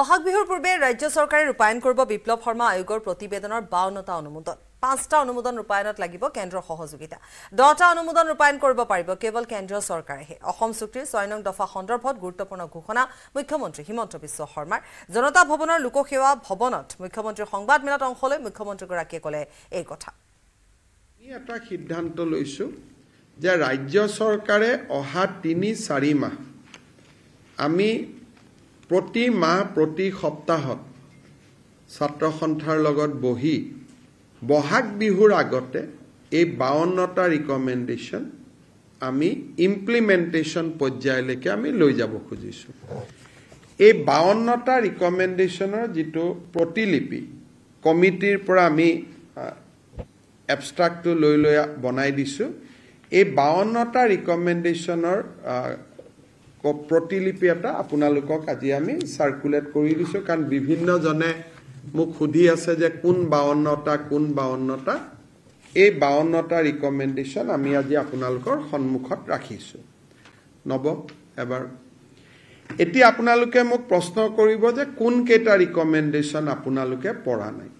বহাগ বিহুৰ পূৰ্বে ৰাজ্য চৰকাৰে ৰূপায়ণ কৰিব বিপ্লৱ শৰ্মা আয়োগৰ প্ৰতিবেদনৰ 52টা অনুমোদন 5টা অনুমোদন ৰূপায়ণত লাগিব কেন্দ্ৰৰ সহযোগিতা 10টা অনুমোদন ৰূপায়ণ কৰিব পাৰিব কেৱল কেন্দ্ৰীয় চৰকাৰেহে অসম চুক্তিৰ 6 নং দফা সন্দৰ্ভত গুৰুত্বপূৰ্ণ ঘোষণা মুখ্যমন্ত্ৰী হিমন্ত বিশ্ব শৰ্মাৰ জনতা ভৱনৰ লোকসেৱা ভৱনত মুখ্যমন্ত্ৰীৰ সংবাদ মেলত অংশ লৈ মুখ্যমন্ত্ৰীগৰাকীয়ে ক'লে এই কথা এটা সিদ্ধান্ত লৈছো যে ৰাজ্য চৰকাৰে অহা 3-4 মাহ আমি প্ৰতি মাহ প্ৰতি সপ্তাহত ছাত্ৰ সন্থাৰ লগত বহি বহাগ বিহুৰ আগতে এই 52টা ৰিকমেন্ডেশন আমি ইমপ্লিমেন্টেশন পৰ্যায়লৈকে আমি লৈ যাব খুজিছো এই 52টা ৰিকমেন্ডেশনৰ যেটো প্ৰতিলিপি কমিটিৰ পৰা আমি এবষ্ট্ৰাক্টটো লৈ বনাই দিছো এই 52টা ৰিকমেন্ডেশনৰ প্ৰতিলিপি এটা আপোনালোকক আজি আমি সাৰ্কুলেট কৰি দিছো কাৰণ বিভিন্ন জনে মোক খুদি আছে যে কোন 52টা এই 52টা ৰিকমেন্ডেশন আমি আজি আপোনালোকৰ সন্মুখত ৰাখিছো নব এবাৰ এটি আপোনালোকে মোক প্ৰশ্ন কৰিব যে কোন কেটা ৰিকমেন্ডেশন আপোনালোকে পঢ়া নাই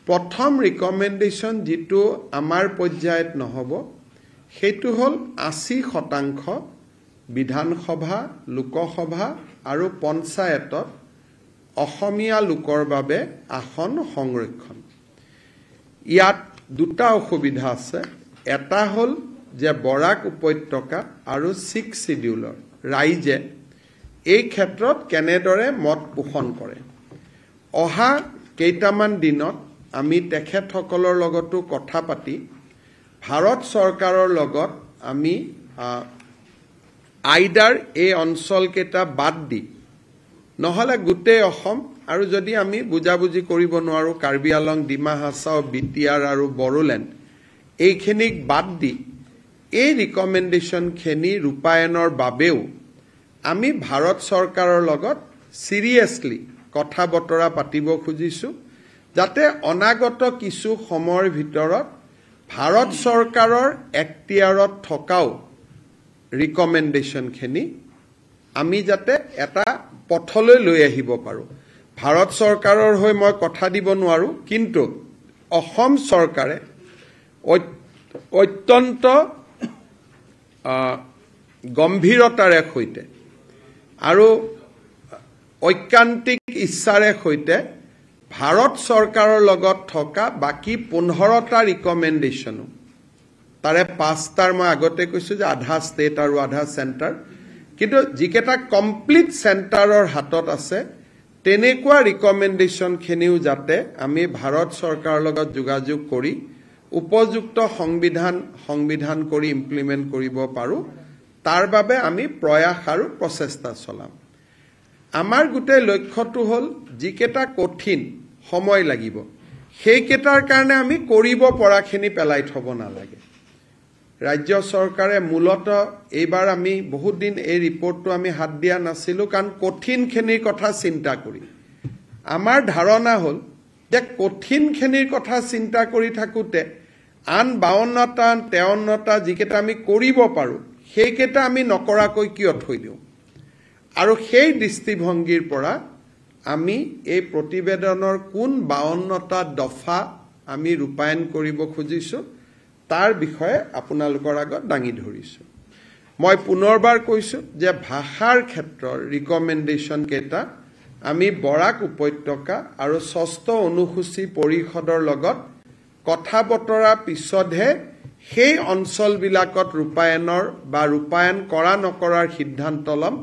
প্ৰথম ৰিকমেন্ডেশন যেটো আমাৰ পৰ্যায়ত নহব হেতু হল 80% বিধানসভা লোকসভা আৰু পঞ্চায়তত অসমীয়া লোকৰ বাবে আসন সংৰক্ষণ ইয়াত দুটা অসুবিধা আছে এটা হল যে বৰাক উপত্যকা আৰু 6 শিডিউলৰ ৰাইজে এই ক্ষেত্ৰত কেনেদৰে মত পোষণ কৰে অহা কেইটামান দিনত আমি তেখেতসকলৰ লগতো কথা পাতি ভাৰত চৰকাৰৰ লগত আমি আইডাৰ এই অঞ্চল কেটা বাদ দি নহলে গুটে অসম আৰু যদি আমি বুজাবুজি কৰিব নোৱাৰো কাৰ্বি আলং ডিমা হাছাও বিটিআৰ আৰু বড়োলেণ্ড এইখিনিক বাদ দি এই ৰিকমেন্ডেশন খেনি ৰূপায়ণৰ বাবেও আমি ভাৰত চৰকাৰৰ লগত সিৰিয়াসলি কথা বতৰা পাতিব খুজিছো যাতে অনাগত কিছু সময়ৰ ভিতৰত ভাৰত চৰকাৰৰ এক্টিয়াৰত থকাও ৰিকমেন্ডেশন খেনি আমি যাতে এটা পথলৈ লৈ আহিব পাৰো ভাৰত চৰকাৰৰ হৈ মই কথা দিব নোৱাৰো কিন্তু অসম চৰকাৰে অত্যন্ত গম্ভীৰতাৰে সৈতে আৰু ঐকান্তিক ইচ্ছাৰে সৈতে ভাৰত চৰকাৰৰ লগত থকা বাকি 15টা ৰিকমেন্ডেশন তাৰে 5টাৰ মই আগতে কৈছো যে আধা ষ্টেট আৰু আধা সেন্টাৰ কিন্তু যিকেটা কমপ্লিট সেন্টাৰৰ হাতত আছে তেনেকুৱা ৰিকমেন্ডেশন খেনিও যাতে আমি ভাৰত চৰকাৰৰ লগত যোগাযোগ কৰি উপযুক্ত সংবিধান কৰি ইমপ্লিমেন্ট কৰিব পাৰো তাৰ বাবে আমি প্ৰয়াস আৰু প্ৰচেষ্টা চলাম আমাৰ গুটে লক্ষ্যটো হল যিকেটা কঠিন সময় লাগিব সেইকেটাৰ কাৰণে আমি কৰিব পৰাখিনি পেলাই থব নালাগে ৰাজ্য চৰকাৰে মূলত এইবাৰ আমি বহুত দিন এই ৰিপৰ্টটো আমি হাত দিয়া নাছিলো কাৰণ কঠিন খেনিৰ কথা চিন্তা কৰি আমাৰ ধাৰণা হল যে কঠিন খেনিৰ কথা চিন্তা কৰি থাকোতে আন 52টা 53টা যিকেটা আমি কৰিব পাৰো সেইকেটা আমি নকৰাকৈ কিয় থৈ দিও আৰু সেই দৃষ্টিভংগীৰ পৰা আমি এই প্ৰতিবেদনৰ কোন 52টা দফা আমি ৰূপায়ণ কৰিব খুজিছো তাৰ বিষয়ে আপোনালোকৰ আগত দাঙি ধৰিছো মই পুনৰবাৰ কৈছো যে ভাষাৰ ক্ষেত্ৰৰ ৰিকমেন্ডেশন কেটা আমি বৰাক উপত্যকা আৰু 6ষ্ঠ অনুসূচী পৰিষদৰ লগত কথা বতৰা পিছতহে সেই অঞ্চলবিলাকত ৰূপায়ণ কৰা নকৰাৰ সিদ্ধান্ত লম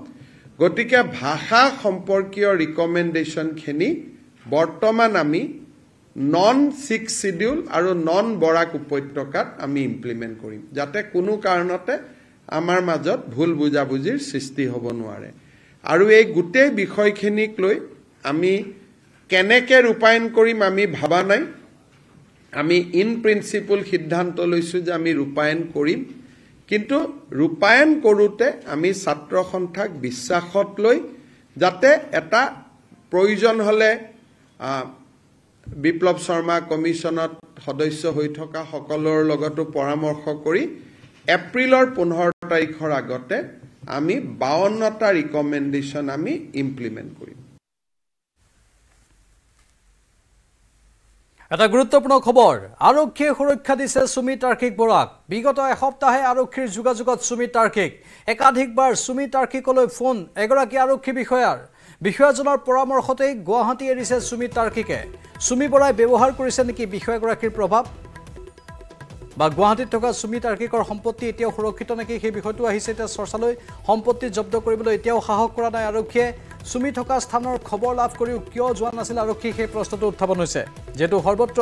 গতিকে ভাষা সম্পৰ্কীয় ৰিকমেন্ডেশন খেনি বৰ্তমান আমি নন 6 শিডিউল আৰু নন বৰাক উপত্যকাত আমি ইমপ্লিমেন্ট কৰিম যাতে কোনো কাৰণতে আমাৰ মাজত ভুল বুজাবুজিৰ সৃষ্টি হ'ব নোৱাৰে আৰু এই গুটে বিষয়খিনিক লৈ আমি কেনেকে ৰূপায়ণ কৰিম আমি ভাবা নাই আমি ইন প্ৰিন্সিপল সিদ্ধান্ত লৈছো যে আমি ৰূপায়ণ কৰিম কিন্তু ৰূপায়ণ কৰোতে আমি ছাত্ৰ সন্থাক বিশ্বাসত লৈ যাতে এটা প্ৰয়োজন হলে বিপ্লৱ শৰ্মা কমিশনত সদস্য হৈ থকা সকলৰ লগতো পৰামৰ্শ কৰি এপ্ৰিলৰ 15 তাৰিখৰ আগতে আমি 52টা ৰিকমেন্ডেশন আমি ইমপ্লিমেন্ট কৰিম এটা গুৰুত্বপূৰ্ণ খবৰ আৰক্ষীয়ে সুৰক্ষা দিছে সুমিত তাৰ্কিক বৰাক বিগত এসপ্তাহে আৰক্ষীৰ যোগাযোগত সুমিত তাৰ্কিক একাধিকবাৰ সুমিত তাৰ্কিকলৈ ফোন এগৰাকী আৰক্ষী বিষয়াজনৰ পৰামৰ্শতেই গুৱাহাটী এৰিছে সুমিত তাৰ্কিকে সুমি বৰাই ব্যৱহাৰ কৰিছে নেকি বিষয়াগৰাকীৰ প্ৰভাৱ বা গুৱাহাটীত থকা সুমিত তাৰ্কিকৰ সম্পত্তি এতিয়াও সুৰক্ষিত নেকি সেই বিষয়টো আহিছে এতিয়া চৰ্চালৈ সম্পত্তি জব্দ কৰিবলৈ এতিয়াও সাহস কৰা নাই আৰক্ষীয়ে সুমি থকা স্থানৰ খবৰ লাভ কৰিও কিয় যোৱা নাছিল আৰক্ষী সেই প্ৰশ্নটো উত্থাপন হৈছে যেটো সৰ্বত্ৰ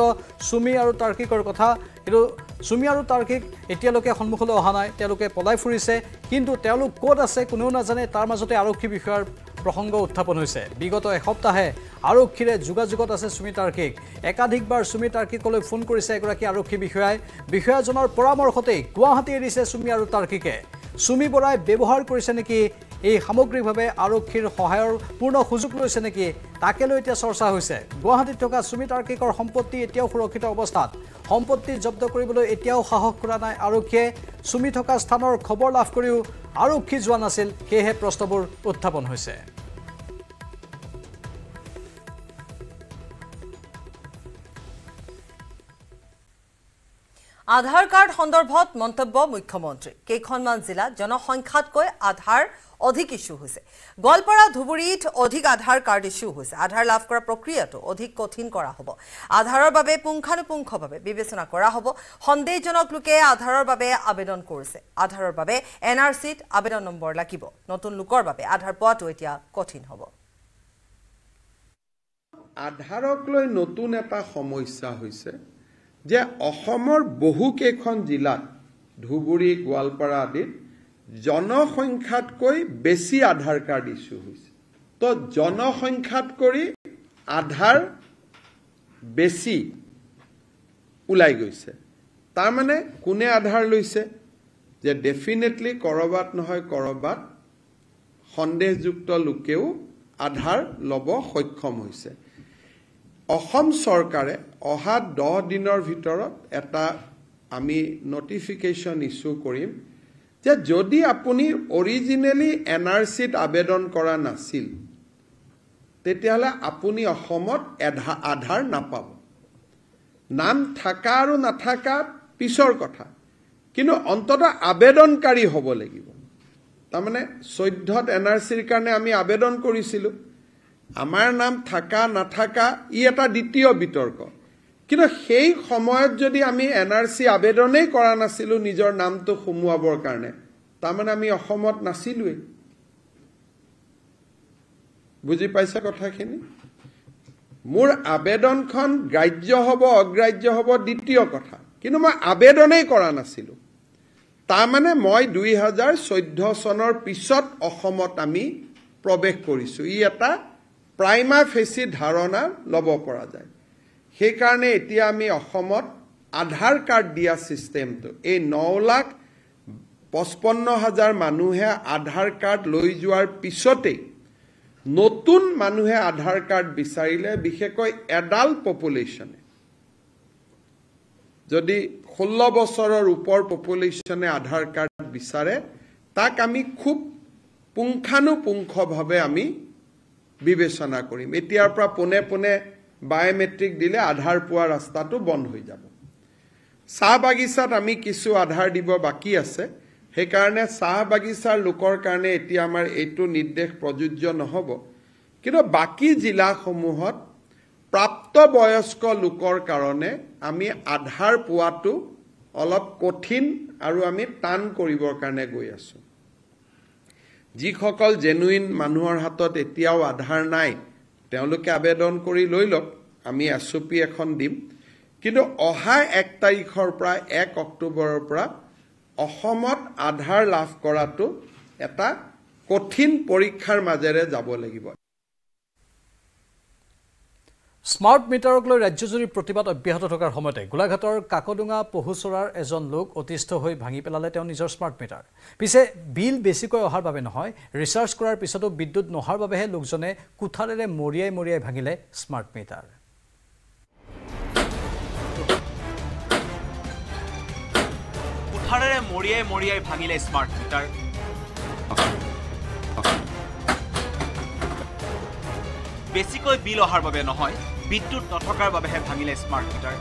সুমি আৰু তাৰ্কিকৰ কথা কিন্তু সুমি আৰু তাৰ্কিক এতিয়ালৈকে সন্মুখলৈ অহা নাই তেওঁলোকে পলাই ফুৰিছে কিন্তু তেওঁলোক ক'ত আছে কোনেও নাজানে তাৰ মাজতে আৰক্ষী বিষয়াৰ প্ৰসংগ উত্থাপন হৈছে বিগত এসপ্তাহে আৰক্ষীৰে যোগাযোগত আছে সুমি তাৰ্কিক একাধিকবাৰ সুমি তাৰ্কিকলৈ ফোন কৰিছে এগৰাকী আৰক্ষী বিষয়াজনৰ পৰামৰ্শতেই গুৱাহাটী এৰিছে সুমি আৰু তাৰ্কিকে সুমি বৰাই ব্যৱহাৰ কৰিছে নেকি এই সামগ্ৰিকভাৱে আৰক্ষীৰ সহায়ৰ পূৰ্ণ সুযোগ লৈছে নেকি তাকে লৈ এতিয়া চৰ্চা হৈছে গুৱাহাটীত থকা সুমি তাৰ্কিকৰ সম্পত্তি এতিয়াও সুৰক্ষিত অৱস্থাত সম্পত্তি জব্দ কৰিবলৈ এতিয়াও সাহস কৰা নাই আৰক্ষীয়ে সুমি থকা স্থানৰ খবৰ লাভ কৰিও আৰক্ষী যোৱা নাছিল সেয়েহে প্ৰশ্নবোৰ উত্থাপন হৈছে আধাৰ কাৰ্ড সন্দৰ্ভত মন্তব্য মুখ্যমন্ত্ৰী কেইখনমান জিলাত জনসংখ্যাতকৈ আধাৰ অধিক ইস্যু হৈছে গোৱালপাৰা ধুবুৰীত অধিক আধাৰ কাৰ্ড ইস্যু হৈছে আধাৰ লাভ কৰা প্ৰক্ৰিয়াটো অধিক কঠিন কৰা হ'ব আধাৰৰ বাবে পুংখানুপুংখভাৱে বিবেচনা কৰা হ'ব সন্দেহজনক লোকে আধাৰৰ বাবে আবেদন কৰিছে আধাৰৰ বাবে এনআৰচিত আবেদন নম্বৰ লাগিব নতুন লোকৰ বাবে আধাৰ পোৱাটো এতিয়া কঠিন হ'ব আধাৰক লৈ নতুন এটা সমস্যা হৈছে যে অসমৰ বহু কেইখন জিলাত ধুবুৰী গোৱালপাৰা আদিত জনসংখ্যাতকৈ বেছি আধাৰ কাৰ্ড ইস্যু হৈছে তো জনসংখ্যাতকৈ আধাৰ বেছি ওলাই গৈছে তাৰ মানে কোনে আধাৰ লৈছে যে ডেফিনেটলি কৰবাত নহয় কৰবাত সন্দেহযুক্ত লোকেও আধাৰ ল'ব সক্ষম হৈছে অসম চৰকাৰে অহা 10 দিনৰ ভিতৰত এটা আমি নটিফিকেশন ইস্যু কৰিম যে যদি আপুনি অৰিজিনেলি এনআৰচিত আবেদন কৰা নাছিল তেতিয়াহলে আপুনি অসমত আধাৰ নাপাব নাম থাকা আৰু নাথাকা পিছৰ কথা কিন্তু অন্তত আবেদনকাৰী হ'ব লাগিব তাৰ মানে 14ত এনআৰচিৰ কাৰণে আমি আবেদন কৰিছিলো আমাৰ নাম থাকা নাথাকা ই এটা দ্বিতীয় বিতৰ্ক কিন্তু সেই সময়ত যদি আমি এনআৰচি আবেদনেই কৰা নাছিলো নিজৰ নামটো সুমুৱাবৰ কাৰণে তাৰমানে আমি অসমত নাছিলুৱে বুজি পাইছা কথাখিনি মোৰ আবেদনখন গ্ৰাহ্য হ'ব অগ্ৰাহ্য হ'ব দ্বিতীয় কথা কিন্তু মই আবেদনেই কৰা নাছিলো তাৰমানে মই 2014 চনৰ পিছত অসমত আমি প্ৰৱেশ কৰিছো ই এটা প্ৰাইমা ফেসি ধাৰণা ল'ব পৰা যায় সেই কাৰণে এতিয়া আমি অসমত আধাৰ কাৰ্ড দিয়া সিস্টেমটো এই 9,55,000 মানুহে আধাৰ কাৰ্ড লৈ যোৱাৰ পিছতে নতুন মানুহে আধাৰ কাৰ্ড বিচাৰিলে বিশেষকৈ এডাল্ট পপুলেশনে যদি 16 বছৰৰ ওপৰ পপুলেশনে আধাৰ কাৰ্ড বিচাৰে তাক আমি খুব পুংখানুপুংখভাৱে আমি বিবেচনা কৰিম এতিয়াৰ পৰা পোনে পোনে বায়োমেট্ৰিক দিলে আধাৰ পোৱা ৰাস্তাটো বন্ধ হৈ যাব চাহ বাগিচাত আমি কিছু আধাৰ দিব বাকি আছে সেই কাৰণে চাহ বাগিচাৰ লোকৰ কাৰণে এতিয়া আমাৰ এইটো নিৰ্দেশ প্ৰযোজ্য নহব কিন্তু বাকি জিলাসমূহত প্ৰাপ্তবয়স্ক লোকৰ কাৰণে আমি আধাৰ পোৱাটো অলপ কঠিন আৰু আমি টান কৰিবৰ কাৰণে গৈ আছো যিসকল জেনুইন মানুহৰ হাতত এতিয়াও আধাৰ নাই তেওঁলোকে আবেদন কৰি লৈ লওক আমি এছওপি এখন দিম কিন্তু অহা 1 তাৰিখৰ পৰা 1 অক্টোবৰৰ পৰা অসমত আধাৰ লাভ কৰাটো এটা কঠিন পৰীক্ষাৰ মাজেৰে যাব লাগিব স্মাৰ্ট মিটাৰক লৈ ৰাজ্যজুৰি প্ৰতিবাদ অব্যাহত থকাৰ সময়তে গোলাঘাটৰ কাকডুঙা পহুচৰাৰ এজন লোক অতিষ্ঠ হৈ ভাঙি পেলালে তেওঁ নিজৰ স্মাৰ্ট মিটাৰ পিছে বিল বেছিকৈ অহাৰ বাবে নহয় ৰিচাৰ্জ কৰাৰ পিছতো বিদ্যুৎ নহাৰ বাবেহে লোকজনে কুঠাৰেৰে মৰিয়াই ভাঙিলে স্মাৰ্ট মিটাৰ কুঠাৰেৰে মৰিয়াই ভাঙিলে স্মাৰ্ট মিটাৰ বেছিকৈ বিল অহাৰ বাবে নহয় বিদ্যুৎ নথকাৰ বাবেহে ভাঙিলে স্মাৰ্ট মিটাৰ।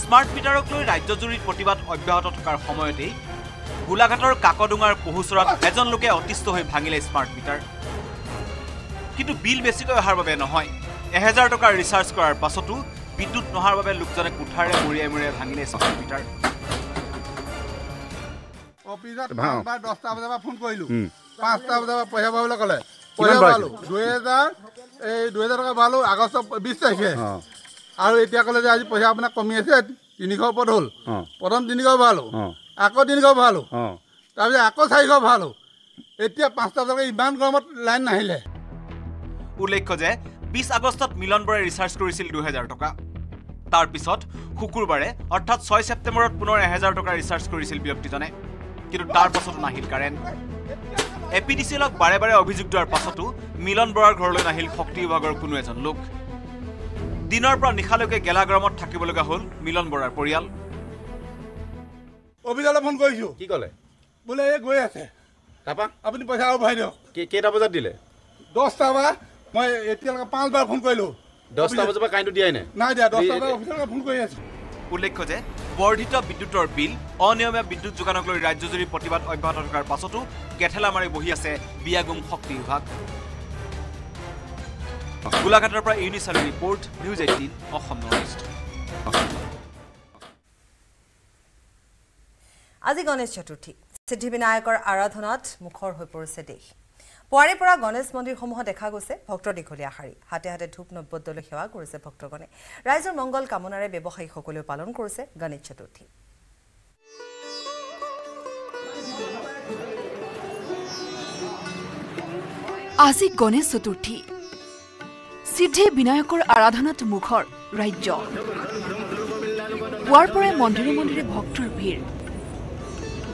স্মাৰ্ট মিটাৰক লৈ ৰাজ্যজুৰিত প্ৰতিবাদ অব্যাহত থকাৰ সময়তেই গোলাঘাটৰ কাকডোঙাৰ পহুচৰত এজন লোকে অতিষ্ঠ হৈ ভাঙিলে স্মাৰ্ট মিটাৰ। কিন্তু বিল বেছিকৈ অহাৰ বাবে নহয়, 1000 টকাৰ ৰিচাৰ্জ কৰাৰ পাছতো বিদ্যুৎ নহাৰ বাবে লোকজনে কুঠাৰে মৰিয়াই মৰিয়াই ভাঙিলে স্মাৰ্ট মিটাৰ। অফিসত 10টা বজাৰ পৰা ফোন কৰিলো, 5টা বজাৰ পৰা পইচা পাবলৈ ক'লে, পইচা পালো 2000 টকা পালো আগষ্ট 20 তাৰিখে। আৰু এতিয়া ক'লে যে আজি পইচা আপোনাৰ কমি আছে 300 ওপৰত হ'ল। প্ৰথম 300 পালো, আকৌ 300 পালো, তাৰপিছত আকৌ 400 পালো। এতিয়া 5টা বজালৈকে ইমান গৰমত লাইন নাহিলে। উল্লেখ্য যে 20 আগষ্টত মিলন বৰাই ৰিচাৰ্জ কৰিছিল 2000 টকা। তাৰ পিছত শুকুৰবাৰে অৰ্থাৎ 6 ছেপ্টেম্বৰত পুনৰ 1000 টকাৰ ৰিচাৰ্জ কৰিছিল ব্যক্তিজনে, কিন্তু তাৰ পাছতো নাহিল কাৰেণ্ট। এপিডিচিএলক বাৰে বাৰে অভিযোগ দিয়াৰ পাছতো মিলন বৰাৰ ঘৰলৈ নাহিল শক্তি বিভাগৰ কোনো এজন লোক। দিনৰ পৰা নিশালৈকে গেলা গৰমত থাকিব লগা হ'ল মিলন বৰাৰ পৰিয়াল। অফিচলৈ ফোন কৰিছো, কি ক'লে? বোলে এই গৈ আছে, তাৰপা আপুনি পইচা আৰু ভৰাই দিয়ক। কেইটা বজাত দিলে? 10টা বা মই এতিয়ালৈকে 5 বাৰ ফোন কৰিলো। 10টা বজাৰ পৰা কাৰেণ্টটো দিয়াই নাই? নাই দিয়া, 10টা বজাত অফিচলৈকে ফোন কৰি আছো। উল্লেখ্য যে বৰ্ধিত বিদ্যুতৰ বিল, অনিয়মীয়া বিদ্যুৎ যোগানক লৈ ৰাজ্যজুৰি প্ৰতিবাদ অব্যাহত থকাৰ পাছতো কেঠেলা মাৰি বহি আছে বিয়াগুম শক্তি বিভাগ। গোলাঘাটৰ পৰা ইউনিচাৰ report, news 18 Assam north east. আজি গণেশ চতুৰ্থী, সিদ্ধিবিনায়কৰ আৰাধনাত মুখৰ হৈ পৰিছে দেশ। পুৱাৰে পৰা গণেশ মন্দিৰসমূহত দেখা গৈছে ভক্তৰ দীঘলীয়া শাৰী, হাতে হাতে ধূপ নৈবেদ্য লৈ সেৱা কৰিছে ভক্তগণে। ৰাইজৰ মংগল কামনাৰে ব্যৱসায়ীসকলেও পালন কৰিছে গণেশ চতুৰ্থী। আজি গণেশ চতুৰ্থী, সিদ্ধি বিনায়কৰ আৰাধনাত মুখৰ ৰাজ্য। পুৱাৰ পৰাই মন্দিৰে মন্দিৰে ভক্তৰ ভিৰ।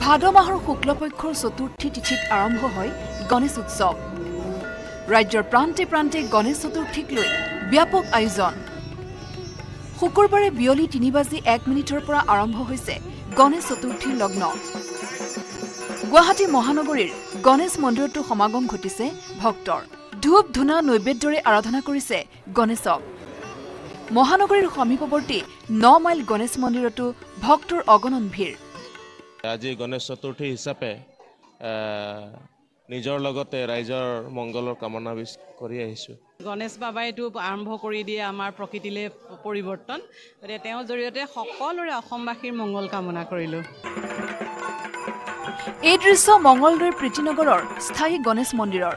ভাদ মাহৰ শুক্লপক্ষৰ চতুৰ্থী তিথিত আৰম্ভ হয় গণেশ উৎসৱ। ৰাজ্যৰ প্ৰান্তে প্ৰান্তে গণেশ চতুৰ্থীক লৈ ব্যাপক আয়োজন। শুকুৰবাৰে বিয়লি 3:01 পৰা আৰম্ভ হৈছে গণেশ চতুৰ্থীৰ লগ্ন। গুৱাহাটী মহানগৰীৰ গণেশ মন্দিৰতো সমাগম ঘটিছে ভক্তৰ। ধূপ ধূনা নৈবেদ্যৰে আৰাধনা কৰিছে গণেশক। মহানগৰীৰ সমীপৱৰ্তী 9 মাইল গণেশ মন্দিৰতো ভক্তৰ অগণন ভিৰ। আজি গণেশ চতুৰ্থী হিচাপে নিজৰ লগতে ৰাইজৰ মংগলৰ কামনা কৰি আহিছোঁ। গণেশ বাবাইটো আৰম্ভ কৰি দিয়ে আমাৰ প্ৰকৃতিলৈ পৰিৱৰ্তন, গতিকে তেওঁৰ জৰিয়তে সকলোৰে অসমবাসীৰ মংগল কামনা কৰিলোঁ। এই দৃশ্য মঙলদৈৰ প্ৰীতিনগৰৰ স্থায়ী গণেশ মন্দিৰৰ।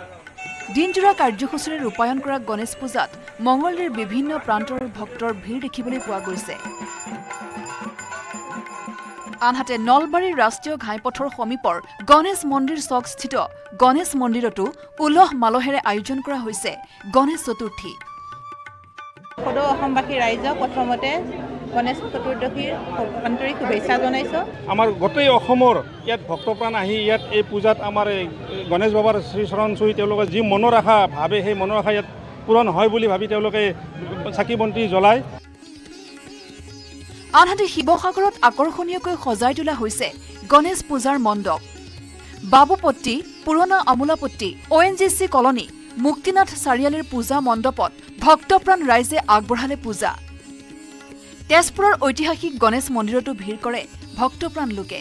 দিনজোৰা কাৰ্যসূচীৰে ৰূপায়ণ কৰা গণেশ পূজাত মঙলদৈৰ বিভিন্ন প্ৰান্তৰ ভক্তৰ ভিৰ দেখিবলৈ পোৱা গৈছে। আনহাতে নলবাৰীৰ ৰাষ্ট্ৰীয় ঘাইপথৰ সমীপৰ গণেশ মন্দিৰ চকস্থিত গণেশ মন্দিৰতো উলহ মালহেৰে আয়োজন কৰা হৈছে গণেশ চতুৰ্থী। সদৌ অসমবাসী ৰাইজক প্ৰথমতে গণেশ চতুৰ্দশীৰ আন্তৰিক শুভেচ্ছা জনাইছোঁ। আমাৰ গোটেই অসমৰ ইয়াত ভক্তপ্ৰাণ আহি ইয়াত এই পূজাত আমাৰ গণেশ বাবাৰ শ্ৰীচৰণ চুই তেওঁলোকে যি মনৰ আশা ভাবে সেই মনৰ আশা ইয়াত পূৰণ হয় বুলি ভাবি তেওঁলোকে চাকি বন্তি জ্বলায়। আনহাতে শিৱসাগৰত আকৰ্ষণীয়কৈ সজাই তোলা হৈছে গণেশ পূজাৰ মণ্ডপ। বাবুপট্টি, পুৰণা আমোলাপট্টি, ONGC কলনী, মুক্তিনাথ চাৰিআলিৰ পূজা মণ্ডপত ভক্তপ্ৰাণ ৰাইজে আগবঢ়ালে পূজা। তেজপুৰৰ ঐতিহাসিক গণেশ মন্দিৰতো ভিৰ কৰে ভক্তপ্ৰাণ লোকে।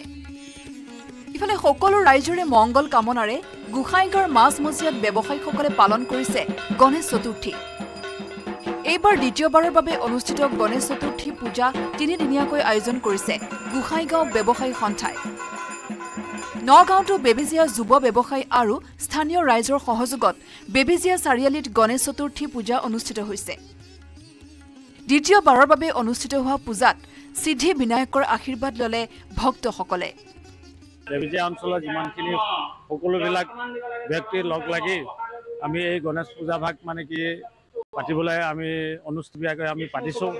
ইফালে সকলো ৰাইজৰে মংগল কামনাৰে গোসাইগাঁৱৰ মাজমজিয়াত ব্যৱসায়ীসকলে পালন কৰিছে গণেশ চতুৰ্থী। এইবাৰ দ্বিতীয়বাৰৰ বাবে অনুষ্ঠিত গণেশ চতুৰ্থী পূজা 3দিনীয়াকৈ আয়োজন কৰিছে গোসাইগাঁও ব্যৱসায়ী সন্থাই। নগাঁৱতো বেবেজিয়া যুৱ ব্যৱসায়ী আৰু স্থানীয় ৰাইজৰ সহযোগত বেবেজিয়া চাৰিআলিত গণেশ চতুৰ্থী পূজা অনুষ্ঠিত হৈছে। দ্বিতীয়বাৰৰ বাবে অনুষ্ঠিত হোৱা পূজাত সিদ্ধি বিনায়কৰ আশীৰ্বাদ ল'লে ভক্তসকলে। বেবেজিয়া অঞ্চলৰ যিমানখিনি সকলোবিলাক ব্যক্তিৰ লগ লাগি আমি এই গণেশ পূজা ভাগ মানে কি পাতিবলৈ আমি অনুষ্ঠিতভাৱে আমি পাতিছোঁ।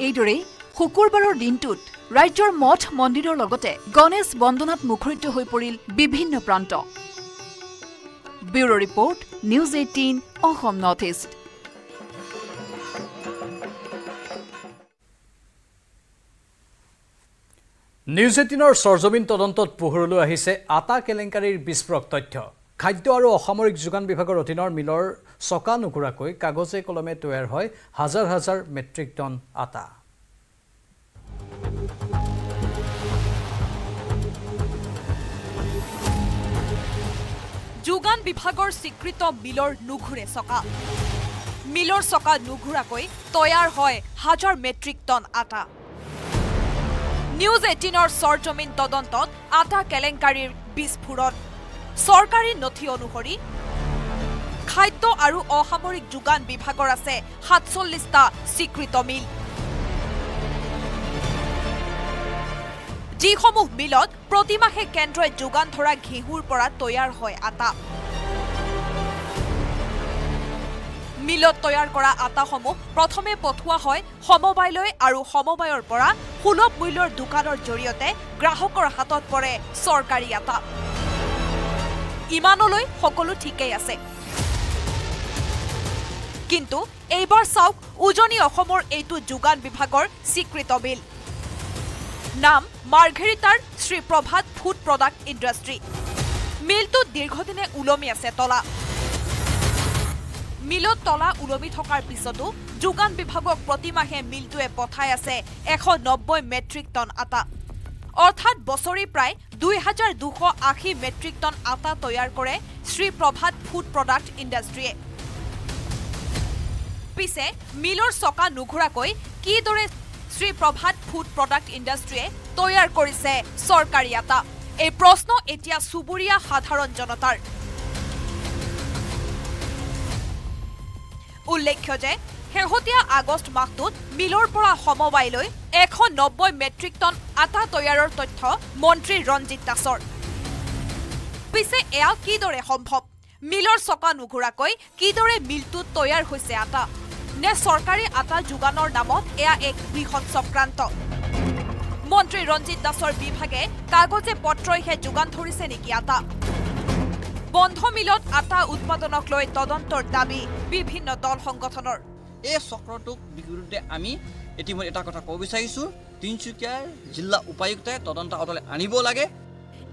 এইদৰেই শুকুৰবাৰৰ দিনটোত ৰাজ্যৰ মঠ মন্দিৰৰ লগতে গণেশ বন্দনাত মুখৰিত হৈ পৰিল বিভিন্ন প্ৰান্ত। Bureau report, news 18 Assam north east. News 18ৰ সৰজমিন তদন্তত পোহৰলৈ আহিছে আটা কেলেংকাৰীৰ বিস্ফোৰক তথ্য। খাদ্য আৰু অসামৰিক যোগান বিভাগৰ অধীনৰ মিলৰ চকা নুঘূৰাকৈ কাগজে কলমে তৈয়াৰ হয় হাজাৰ হাজাৰ মেট্ৰিক টন আটা যোগান বিভাগৰ স্বীকৃত মিলৰ নুঘূৰে চকা মিলৰ চকা নুঘূৰাকৈ তৈয়াৰ হয় হাজাৰ মেট্ৰিক টন আটা নিউজ 18ৰ সৰজমিন তদন্তত আটা কেলেংকাৰীৰ বিস্ফোৰণ চৰকাৰী নথি অনুসৰি খাদ্য আৰু অসামৰিক যোগান বিভাগৰ আছে ৪৭টা স্বীকৃত মিল যিসমূহ মিলত প্ৰতিমাহে কেন্দ্ৰই যোগান ধৰা ঘেঁহুৰ পৰা তৈয়াৰ হয় আটা মিলত তৈয়াৰ কৰা আটাসমূহ প্ৰথমে পঠোৱা হয় সমবায়লৈ আৰু সমবায়ৰ পৰা সুলভ মূল্যৰ দোকানৰ জৰিয়তে গ্ৰাহকৰ হাতত পৰে চৰকাৰী আটা ইমানলৈ সকলো ঠিকেই আছে কিন্তু এইবাৰ চাওক উজনি অসমৰ এইটো যোগান বিভাগৰ স্বীকৃত মিল নাম মাৰ্ঘেৰিটাৰ শ্ৰী প্ৰভাত ফুড প্ৰডাক্ট ইণ্ডাষ্ট্ৰী মিলটো দীৰ্ঘদিনে উলমি আছে তলা মিলত তলা উলমি থকাৰ পিছতো যোগান বিভাগক প্ৰতিমাহে মিলটোৱে পঠাই আছে ১৯০ মেট্ৰিক টন আটা অৰ্থাৎ বছৰি প্ৰায় ২,২৮০ মেট্ৰিক টন আটা তৈয়াৰ কৰে শ্ৰী প্ৰভাত ফুড প্ৰডাক্ট ইণ্ডাষ্ট্ৰীয়ে পিছে মিলৰ চকা নুঘূৰাকৈ কিদৰে শ্ৰী প্ৰভাত ফুড প্ৰডাক্ট ইণ্ডাষ্ট্ৰীয়ে তৈয়াৰ কৰিছে চৰকাৰী আটা এই প্ৰশ্ন এতিয়া চুবুৰীয়া সাধাৰণ জনতাৰ উল্লেখ্য যে শেহতীয়া আগষ্ট মাহটোত মিলৰ পৰা সমবায়লৈ ১৯০ মেট্ৰিক টন আটা তৈয়াৰৰ তথ্য মন্ত্ৰী ৰঞ্জিত দাসৰ পিছে এয়া কিদৰে সম্ভৱ মিলৰ চকা নুঘূৰাকৈ কিদৰে মিলটোত তৈয়াৰ হৈছে আটা নে চৰকাৰী আটা যোগানৰ নামত এয়া এক বৃহৎ চক্ৰান্ত মন্ত্ৰী ৰঞ্জিত দাসৰ বিভাগে কাগজে পত্ৰইহে যোগান ধৰিছে নেকি আটা বন্ধ মিলত আটা উৎপাদনক লৈ তদন্তৰ দাবী বিভিন্ন দল সংগঠনৰ এই চক্ৰটোক বিৰুদ্ধে আমি ইতিমধ্যে এটা কথা ক'ব বিচাৰিছোঁ তিনিচুকীয়াৰ জিলা উপায়ুক্তই তদন্ত আঁতৰলৈ আনিব লাগে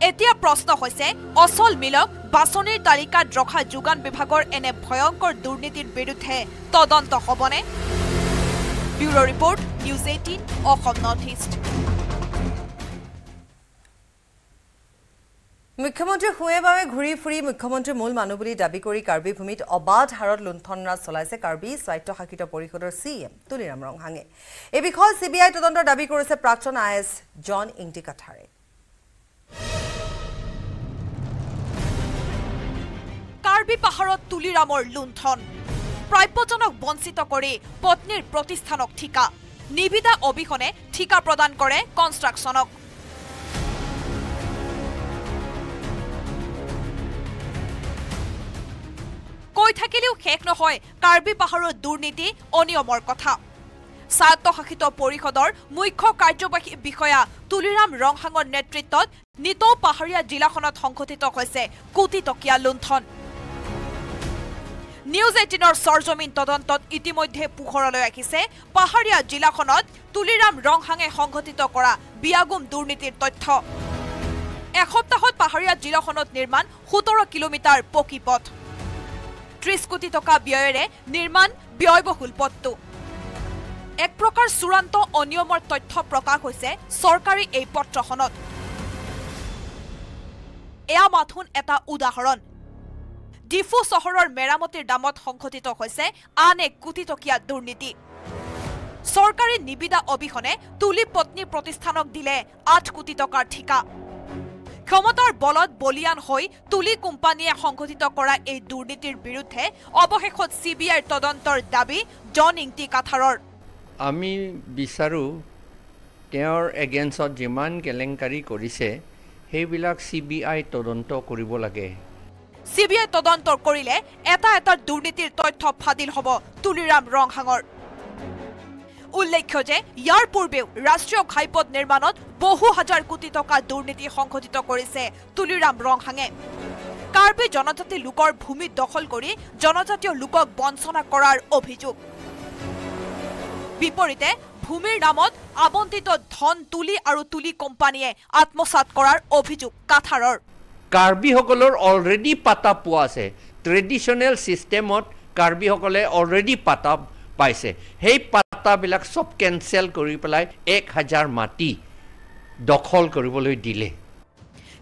এতিয়া প্ৰশ্ন হৈছে অচল মিলক বাছনিৰ তালিকাত ৰখা যোগান বিভাগৰ এনে ভয়ংকৰ দুৰ্নীতিৰ বিৰুদ্ধে তদন্ত হ'বনে bureau report news 18 Assam north east মুখ্যমন্ত্ৰী হুৱেবাৱে ঘূৰি ফুৰি মুখ্যমন্ত্ৰীৰ মূল মানুহ বুলি দাবী কৰি কাৰ্বি ভূমিত অবাধ হাৰত লুণ্ঠনৰাজ চলাইছে কাৰ্বি স্বায়ত্তশাসিত পৰিষদৰ চিএম তুলিৰাম ৰংহাঙে এই বিষয়ে চিবিআই তদন্তৰ দাবী কৰিছে প্ৰাক্তন আইএছ জন ইংটি কাঠাৰে কাৰ্বি পাহাৰত তুলিৰামৰ লুণ্ঠন প্ৰাপ্যজনক বঞ্চিত কৰি পত্নীৰ প্ৰতিষ্ঠানক ঠিকা নিবিদা অবিহনে ঠিকা প্ৰদান কৰে কনষ্ট্ৰাকশ্যনক কৈ থাকিলেও শেষ নহয় কাৰ্বি পাহাৰৰ দুৰ্নীতি অনিয়মৰ কথা স্বায়ত্তশাসিত পৰিষদৰ মুখ্য কাৰ্যবাহী বিষয়া তুলিৰাম ৰংহাঙৰ নেতৃত্বত নিতৌ পাহাৰীয়া জিলাখনত সংঘটিত হৈছে কোটি টকীয়া লুণ্ঠন নিউজ 18ৰ সৰজমিন তদন্তত ইতিমধ্যে পোহৰলৈ আহিছে পাহাৰীয়া জিলাখনত তুলিৰাম ৰংহাঙে সংঘটিত কৰা বিয়াগুম দুৰ্নীতিৰ তথ্য এসপ্তাহত পাহাৰীয়া জিলাখনত নিৰ্মাণ ১৭ কিলোমিটাৰ পকী পথ ৩০ কোটি টকা ব্যয়েৰে নিৰ্মাণ ব্যয়বহুল পথটো এক প্ৰকাৰ চূড়ান্ত অনিয়মৰ তথ্য প্ৰকাশ হৈছে চৰকাৰী এই পত্ৰখনত এয়া মাথোন এটা উদাহৰণ ডিফু চহৰৰ মেৰামতিৰ দামত সংঘটিত হৈছে আন এক কোটি টকীয়া দুৰ্নীতি চৰকাৰী নিবিদা অবিহনে তুলি পত্নী প্ৰতিষ্ঠানক দিলে ৮ কোটি টকাৰ ঠিকা ক্ষমতাৰ বলত বলিয়ান হৈ তুলি কোম্পানীয়ে সংঘটিত কৰা এই দুৰ্নীতিৰ বিৰুদ্ধে অৱশেষত চিবিআইৰ তদন্তৰ দাবী জন ইংটি কাঠাৰৰ আমি বিচাৰো তেওঁৰ এগেইনষ্টত যিমান কেলেংকাৰী কৰিছে সেইবিলাক চিবিআই তদন্ত কৰিব লাগে চিবিআই তদন্ত কৰিলে এটা দুৰ্নীতিৰ তথ্য ফাদিল হ'ব তুলিৰাম ৰংহাঙৰ উল্লেখ্য যে ইয়াৰ পূৰ্বেও ৰাষ্ট্ৰীয় ঘাইপথ নিৰ্মাণত বহু হাজাৰ কোটি টকা দুৰ্নীতি সংঘটিত কৰিছে তুলিৰাম ৰংহাঙে কাৰ্বি জনজাতি লোকৰ ভূমি দখল কৰি জনজাতীয় লোকক বঞ্চনা কৰাৰ অভিযোগ বিপৰীতে ভূমিৰ নামত আবণ্টিত ধন তুলি আৰু তুলি কোম্পানীয়ে আত্মসাত কৰাৰ অভিযোগ কাঠাৰৰ কাৰ্বিসকলৰ অলৰেডি পাতা পোৱা আছে ট্ৰেডিশ্যনেল ছিষ্টেমত কাৰ্বিসকলে অলৰেডি পাতা পাইছে সেই পাতাবিলাক চব কেনচেল কৰি পেলাই 1000 মাটি দখল কৰিবলৈ দিলে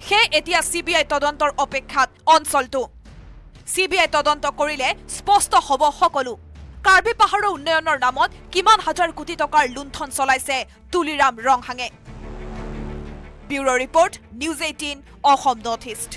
হে এতিয়া CBI তদন্তৰ অপেক্ষাত অঞ্চলটো CBI তদন্ত কৰিলে স্পষ্ট হ'ব সকলো কাৰ্বি পাহাৰৰ উন্নয়নৰ নামত কিমান হাজাৰ কোটি টকাৰ লুণ্ঠন চলাইছে তুলিৰাম ৰংহাঙে bureau report news 18 Assam north east